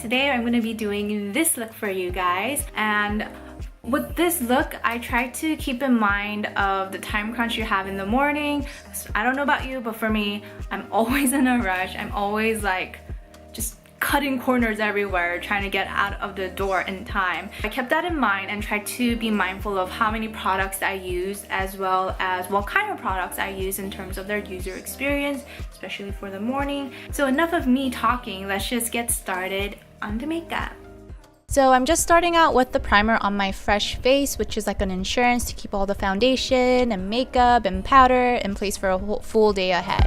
Today I'm going to be doing this look for you guys, and with this look I try to keep in mind of the time crunch you have in the morning. I don't know about you, but for me, I'm always in a rush. I'm always like just cutting corners everywhere trying to get out of the door in time. I kept that in mind and tried to be mindful of how many products I use, as well as what kind of products I use in terms of their user experience, especially for the morning. So enough of me talking, let's just get started on the makeup. So I'm just starting out with the primer on my fresh face, which is like an insurance to keep all the foundation and makeup and powder in place for a full day ahead.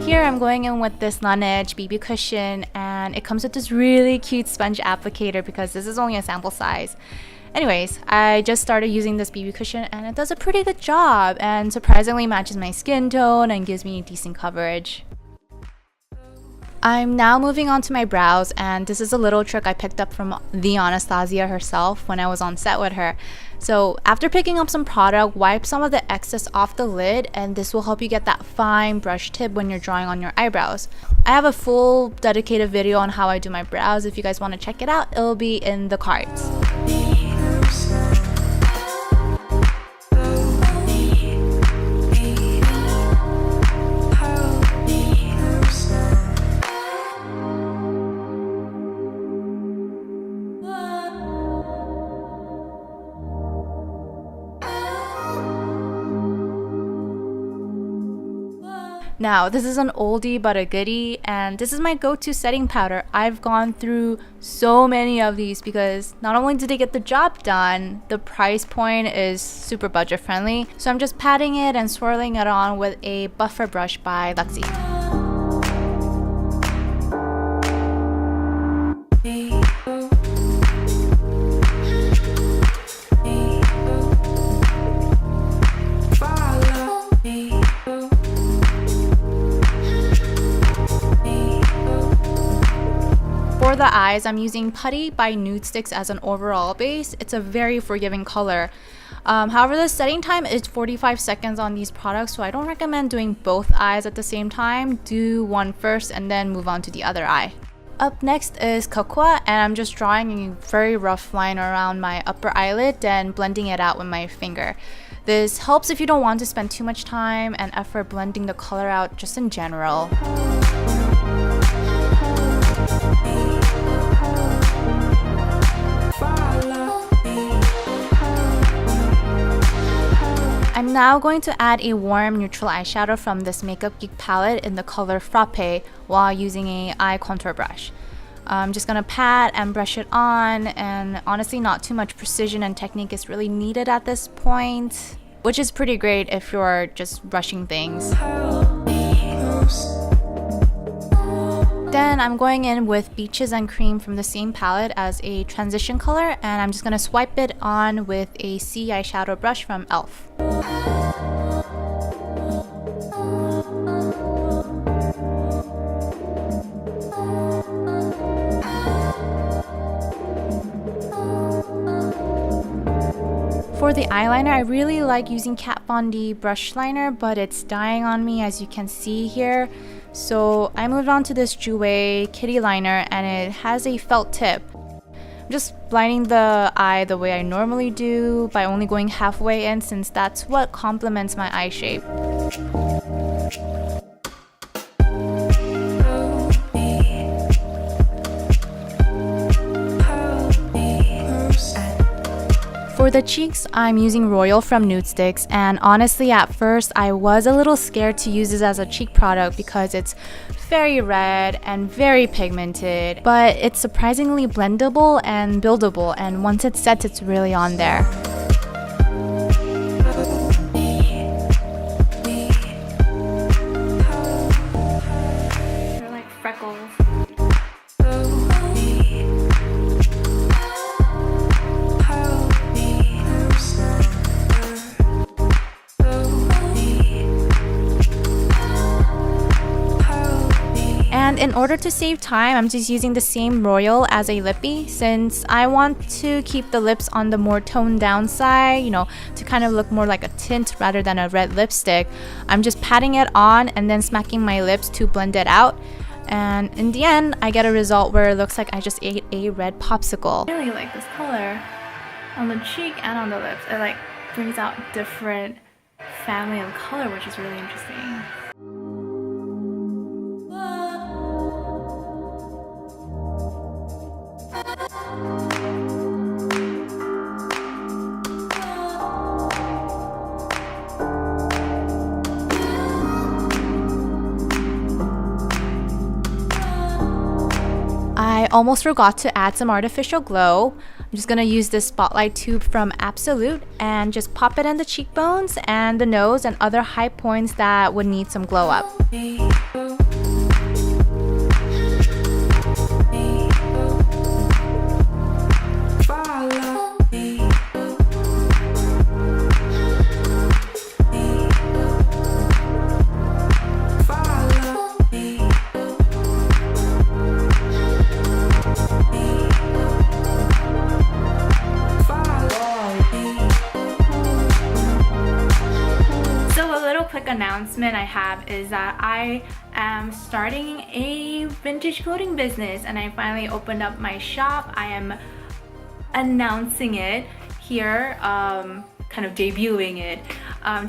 Here I'm going in with this Laneige BB Cushion, and it comes with this really cute sponge applicator because this is only a sample size. Anyways, I just started using this BB cushion and it does a pretty good job and surprisingly matches my skin tone and gives me decent coverage. I'm now moving on to my brows, and this is a little trick I picked up from the Anastasia herself when I was on set with her. So after picking up some product, wipe some of the excess off the lid, and this will help you get that fine brush tip when you're drawing on your eyebrows. I have a full dedicated video on how I do my brows. If you guys want to check it out, it'll be in the cards. Now, this is an oldie but a goodie, and this is my go-to setting powder. I've gone through so many of these because not only do they get the job done, the price point is super budget friendly. So I'm just patting it and swirling it on with a buffer brush by Luxie. For the eyes, I'm using Putty by Nudestix as an overall base. It's a very forgiving color. However, the setting time is 45 seconds on these products, so I don't recommend doing both eyes at the same time. Do one first and then move on to the other eye. Up next is Cocoa, and I'm just drawing a very rough line around my upper eyelid and blending it out with my finger. This helps if you don't want to spend too much time and effort blending the color out just in general. I'm now going to add a warm neutral eyeshadow from this Makeup Geek palette in the color Frappe while using an eye contour brush. I'm just gonna pat and brush it on, and honestly not too much precision and technique is really needed at this point, which is pretty great if you're just rushing things. Then I'm going in with Beaches and Cream from the same palette as a transition color, and I'm just going to swipe it on with a C eyeshadow brush from e.l.f. For the eyeliner, I really like using Kat Von D brush liner, but it's dying on me as you can see here. So I moved on to this Jouer kitty liner, and it has a felt tip. I'm just blinding the eye the way I normally do by only going halfway in, since that's what complements my eye shape. For the cheeks, I'm using Royal from Nudestix, and honestly at first I was a little scared to use this as a cheek product because it's very red and very pigmented, but it's surprisingly blendable and buildable, and once it sets, it's really on there. They're like freckles. in order to save time, I'm just using the same Royal as a lippy since I want to keep the lips on the more toned down side, you know, to kind of look more like a tint rather than a red lipstick. I'm just patting it on and then smacking my lips to blend it out. And in the end, I get a result where it looks like I just ate a red popsicle. I really like this color on the cheek and on the lips. It like brings out different family of color, which is really interesting. I almost forgot to add some artificial glow. I'm just gonna use this spotlight tube from Absolute and just pop it in the cheekbones and the nose and other high points that would need some glow up. Announcement I have is that I am starting a vintage clothing business, and I finally opened up my shop. I am announcing it here, kind of debuting it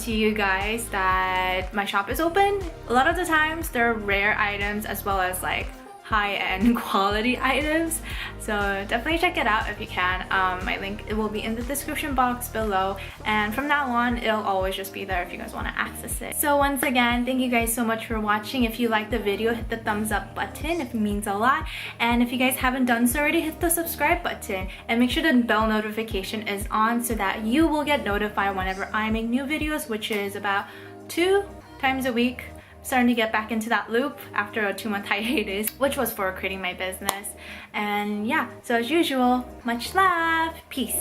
to you guys that my shop is open. A lot of the times there are rare items as well as like high-end quality items, so definitely check it out if you can. My link, it will be in the description box below, and from now on it'll always just be there if you guys want to access it. So once again, thank you guys so much for watching. If you like the video, hit the thumbs up button, it means a lot, and if you guys haven't done so already, hit the subscribe button and make sure the bell notification is on so that you will get notified whenever I make new videos, which is about 2 times a week. Starting to get back into that loop after a 2-month hiatus, which was for creating my business. And yeah, so as usual, much love, peace.